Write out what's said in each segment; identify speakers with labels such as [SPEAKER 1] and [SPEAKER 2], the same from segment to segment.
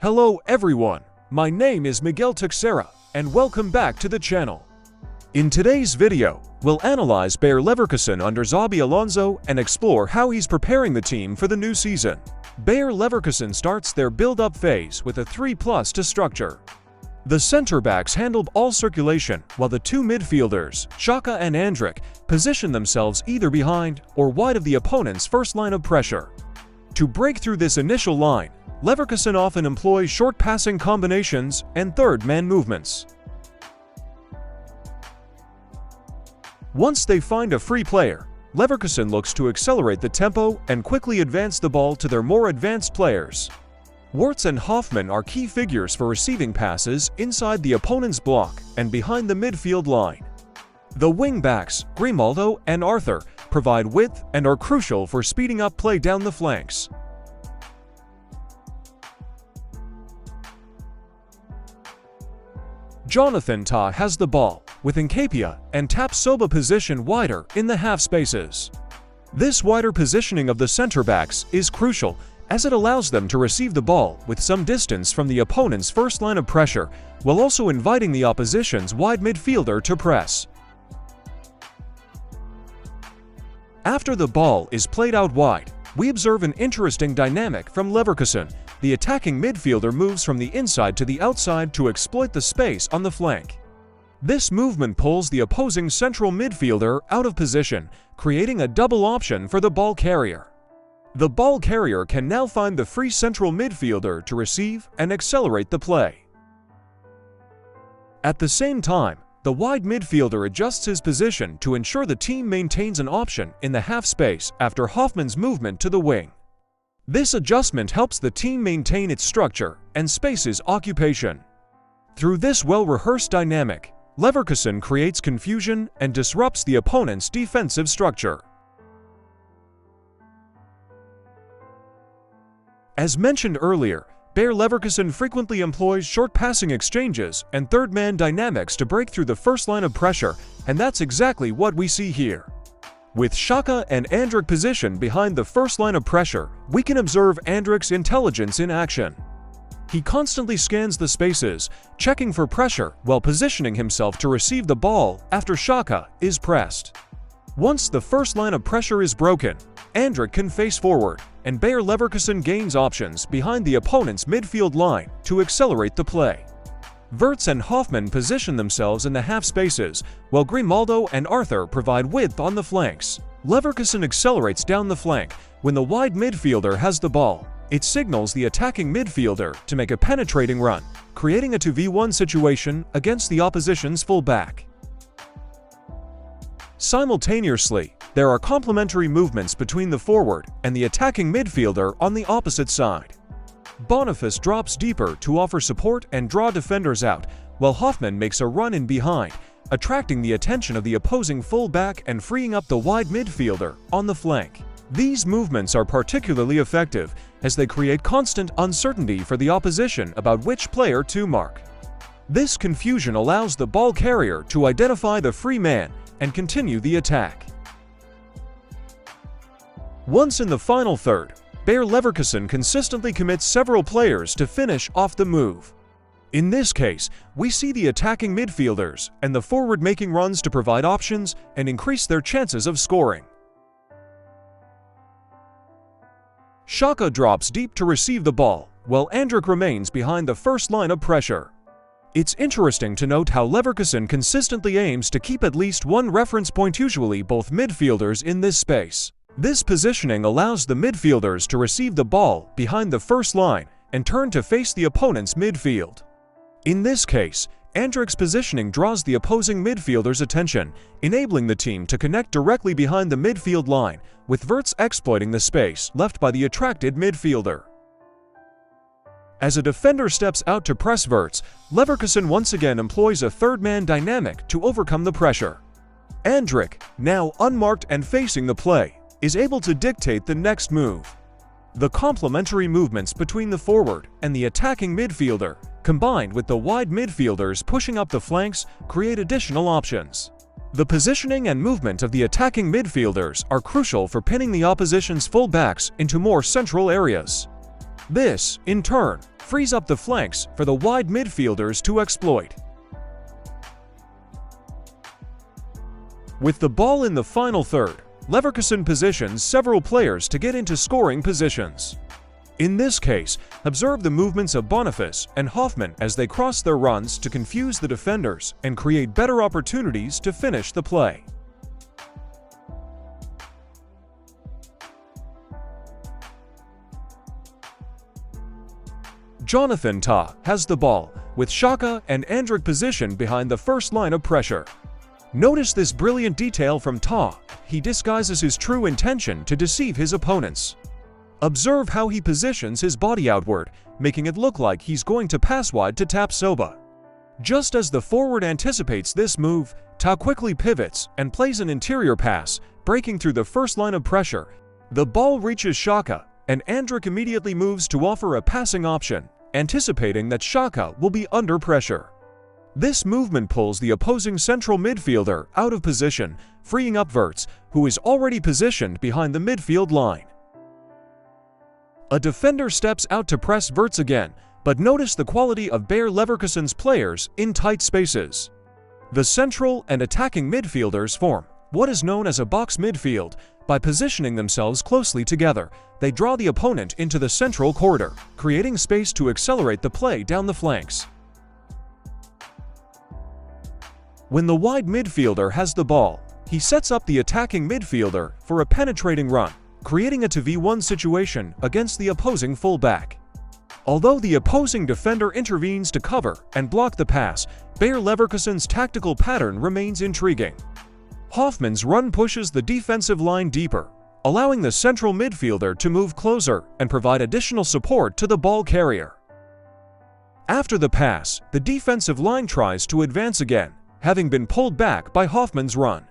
[SPEAKER 1] Hello everyone, my name is Miguel Teixeira, and welcome back to the channel. In today's video, we'll analyze Bayer Leverkusen under Xabi Alonso and explore how he's preparing the team for the new season. Bayer Leverkusen starts their build-up phase with a 3+2 structure. The center-backs handle all circulation, while the two midfielders, Xhaka and Andrić, position themselves either behind or wide of the opponent's first line of pressure. To break through this initial line, Leverkusen often employs short passing combinations and third-man movements. Once they find a free player, Leverkusen looks to accelerate the tempo and quickly advance the ball to their more advanced players. Wirtz and Hoffmann are key figures for receiving passes inside the opponent's block and behind the midfield line. The wing-backs, Grimaldo and Arthur, provide width and are crucial for speeding up play down the flanks. Jonathan Tah has the ball, with Nkapia and Tapsoba positioned wider in the half spaces. This wider positioning of the center-backs is crucial, as it allows them to receive the ball with some distance from the opponent's first line of pressure, while also inviting the opposition's wide midfielder to press. After the ball is played out wide, we observe an interesting dynamic from Leverkusen. The attacking midfielder moves from the inside to the outside to exploit the space on the flank. This movement pulls the opposing central midfielder out of position, creating a double option for the ball carrier. The ball carrier can now find the free central midfielder to receive and accelerate the play. At the same time, the wide midfielder adjusts his position to ensure the team maintains an option in the half space after Hoffmann's movement to the wing. This adjustment helps the team maintain its structure and space's occupation. Through this well-rehearsed dynamic, Leverkusen creates confusion and disrupts the opponent's defensive structure. As mentioned earlier, Bayer Leverkusen frequently employs short passing exchanges and third-man dynamics to break through the first line of pressure, and that's exactly what we see here. With Xhaka and Andrić positioned behind the first line of pressure, we can observe Andrić's intelligence in action. He constantly scans the spaces, checking for pressure while positioning himself to receive the ball after Xhaka is pressed. Once the first line of pressure is broken, Andrić can face forward, and Bayer Leverkusen gains options behind the opponent's midfield line to accelerate the play. Wirtz and Hoffmann position themselves in the half spaces, while Grimaldo and Arthur provide width on the flanks. Leverkusen accelerates down the flank. When the wide midfielder has the ball, it signals the attacking midfielder to make a penetrating run, creating a 2v1 situation against the opposition's full-back. Simultaneously, there are complementary movements between the forward and the attacking midfielder on the opposite side. Boniface drops deeper to offer support and draw defenders out, while Hoffmann makes a run in behind, attracting the attention of the opposing full-back and freeing up the wide midfielder on the flank. These movements are particularly effective, as they create constant uncertainty for the opposition about which player to mark. This confusion allows the ball carrier to identify the free man and continue the attack. Once in the final third, Bayer Leverkusen consistently commits several players to finish off the move. In this case, we see the attacking midfielders and the forward making runs to provide options and increase their chances of scoring. Xhaka drops deep to receive the ball, while Andrić remains behind the first line of pressure. It's interesting to note how Leverkusen consistently aims to keep at least one reference point, usually both midfielders, in this space. This positioning allows the midfielders to receive the ball behind the first line and turn to face the opponent's midfield. In this case, Andrić's positioning draws the opposing midfielder's attention, enabling the team to connect directly behind the midfield line, with Wirtz exploiting the space left by the attracted midfielder. As a defender steps out to press Wirtz, Leverkusen once again employs a third-man dynamic to overcome the pressure. Andrić, now unmarked and facing the play, is able to dictate the next move. The complementary movements between the forward and the attacking midfielder, combined with the wide midfielders pushing up the flanks, create additional options. The positioning and movement of the attacking midfielders are crucial for pinning the opposition's full-backs into more central areas. This, in turn, frees up the flanks for the wide midfielders to exploit. With the ball in the final third, Leverkusen positions several players to get into scoring positions. In this case, observe the movements of Boniface and Hoffmann as they cross their runs to confuse the defenders and create better opportunities to finish the play. Jonathan Tah has the ball, with Xhaka and Andrić positioned behind the first line of pressure. Notice this brilliant detail from Tah. He disguises his true intention to deceive his opponents. Observe how he positions his body outward, making it look like he's going to pass wide to Tapsoba. Just as the forward anticipates this move, Tah quickly pivots and plays an interior pass, breaking through the first line of pressure. The ball reaches Xhaka, and Andrić immediately moves to offer a passing option, anticipating that Xhaka will be under pressure. This movement pulls the opposing central midfielder out of position, freeing up Wirtz, who is already positioned behind the midfield line. A defender steps out to press Wirtz again, but notice the quality of Bayer Leverkusen's players in tight spaces. The central and attacking midfielders form what is known as a box midfield. By positioning themselves closely together, they draw the opponent into the central corridor, creating space to accelerate the play down the flanks. When the wide midfielder has the ball, he sets up the attacking midfielder for a penetrating run, creating a 2v1 situation against the opposing fullback. Although the opposing defender intervenes to cover and block the pass, Bayer Leverkusen's tactical pattern remains intriguing. Hoffmann's run pushes the defensive line deeper, allowing the central midfielder to move closer and provide additional support to the ball carrier. After the pass, the defensive line tries to advance again, having been pulled back by Hoffmann's run.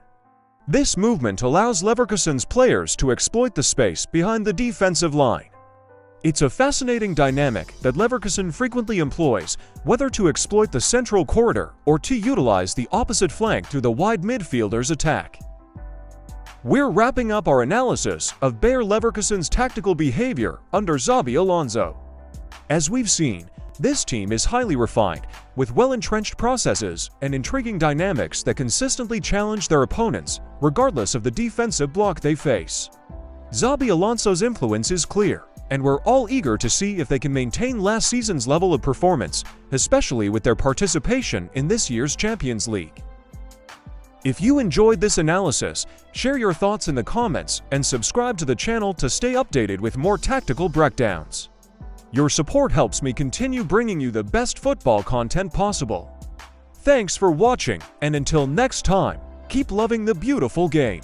[SPEAKER 1] This movement allows Leverkusen's players to exploit the space behind the defensive line. It's a fascinating dynamic that Leverkusen frequently employs, whether to exploit the central corridor or to utilize the opposite flank through the wide midfielder's attack. We're wrapping up our analysis of Bayer Leverkusen's tactical behavior under Xabi Alonso. As we've seen, this team is highly refined, with well-entrenched processes and intriguing dynamics that consistently challenge their opponents, regardless of the defensive block they face. Xabi Alonso's influence is clear, and we're all eager to see if they can maintain last season's level of performance, especially with their participation in this year's Champions League. If you enjoyed this analysis, share your thoughts in the comments and subscribe to the channel to stay updated with more tactical breakdowns. Your support helps me continue bringing you the best football content possible. Thanks for watching, and until next time, keep loving the beautiful game.